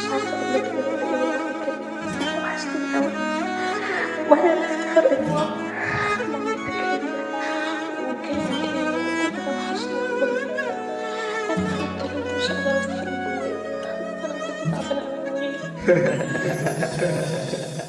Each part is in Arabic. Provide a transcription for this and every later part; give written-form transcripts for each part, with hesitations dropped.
مش عارفة أقول لك إيه والّا إيه والّا بجد وحشتني أوي، وأنا عرفت فرق ماما، مامتك هي وكل ده وحشني والله. أنا بجد مش قادرة أوصف اللي جوايا، أنا بجد تعبانة أوي نوعيًا.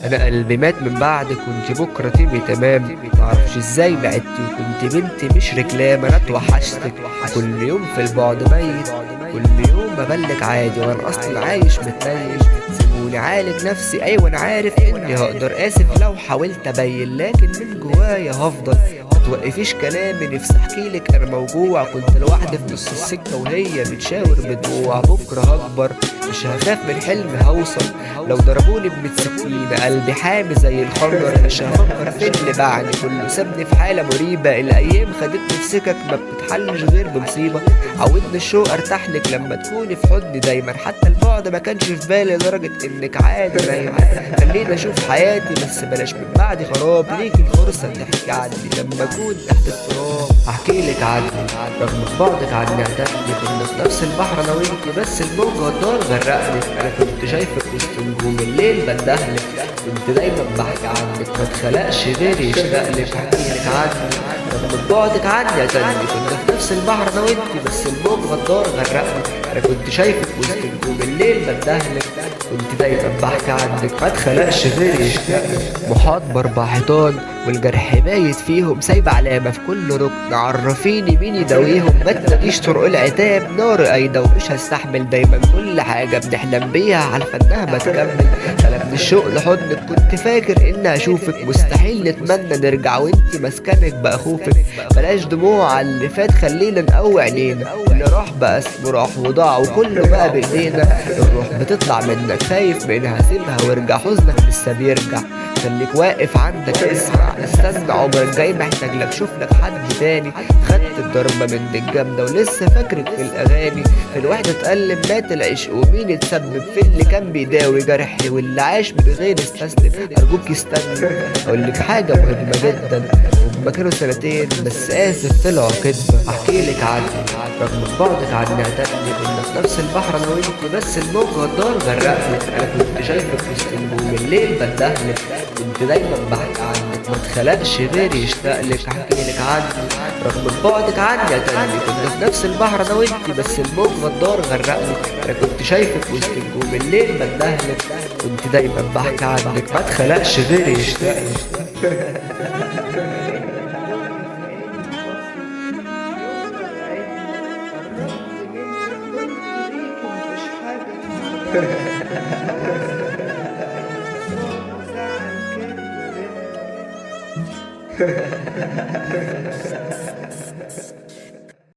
انا قلبي مات من بعدك وانت بكره تبقي تمام. معرفش ازاي بعدتي وكنت بنتي مش رجلام. انا اتوحشتك كل يوم في البعد ميت، كل يوم ببلك عادي وانا اصلا عايش متنيش. سيبوني عالج نفسي، ايوه انا عارف اني هقدر، اسف لو حاولت ابين لكن من جوايا هفضل. متوقفيش كلامي، نفسي احكيلك انا موجوع. كنت لوحدي في نص السكه وهي بتشاور بدموع. بكره هكبر مش هخاف من حلمي هوصل، لو ضربوني ب100 سكينة قلبي حامي زي الخنجر. مش هفكر في اللي بعدي، كله سابني في حالة مريبة. الأيام خدتني في سكك ما بتتحلش غير بمصيبة. عودني الشوق ارتاح لك لما تكوني في حضني دايما، حتى البعد ما كانش في بالي لدرجة انك عادي نايمة. خليني اشوف حياتي بس بلاش من بعدي خراب. ليكي الفرصة تحكي عني لما اكون تحت التراب. احكي لك عني رغم بعدك عني اعتقني. كنا في نفس البحر انا وانتي بس الموج غدار غرقني. انا كنت شايفك وسط نجوم الليل بندهلك، كنت دايما بحكي عنك ما اتخلقش غيري يشتاقلك. احكي لك عني رغم بعدك عني اعتقني. كنا في نفس البحر انا وانتي بس الموج غدار غرقني. انا كنت شايفك وسط نجوم الليل بندهلك، كنت دايما بحكي عنك ما اتخلقش غيري يشتاقلك. محاط باربع حيطان والجرح بايت فيهم، سايب علامة في كل ركن. عرفيني مين يداويهم، ما تلاقيش طرق العتاب نار قايدة ومش هستحمل. دايما كل حاجة بنحلم بيها عارفة انها ما تكمل. انا من الشوق لحضنك كنت فاكر اني اشوفك، مستحيل نتمنى نرجع وانتي مسكنك بقى خوفك. بلاش دموع على اللي فات خلينا نقوي عينينا، اللي راح بقى اسمه راح وضاع وكله بقى بايدينا. الروح بتطلع منك خايف منها، سيبها وارجع حزنك لسه بيرجع. خليك واقف عندك اسمع، استنى عمرك جاي محتاج لك شوف لك حد تاني. خدت الضربة منك جامدة ولسه فاكرك في الأغاني. في الوحدة اتألم مات العشق ومين اتسبب في اللي كان بيداوي جرحي، واللي عاش من غير استسلم. أرجوك استنى أقولك حاجة مهمة جدا، هما كانوا سنتين بس آسف طلعوا كدبة. أحكيلك عني رغم بعدك عني اعتقني. كنا في نفس البحر أنا وإنتي بس الموج غدار غرقني. أنا كنت شايفك وسط نجوم الليل بندهلك، كنت دايما بحكي عنك ما اتخلقش غيري يشتاقلك. احكيلك عني رغم بعدك عني اعتقني. كنا في نفس البحر انا وانتي بس الموج غدار غرقني. انا كنت شايفك وسط نجوم الليل بندهلك، كنت دايما بحكي عنك ما اتخلقش غيري يشتاقلك.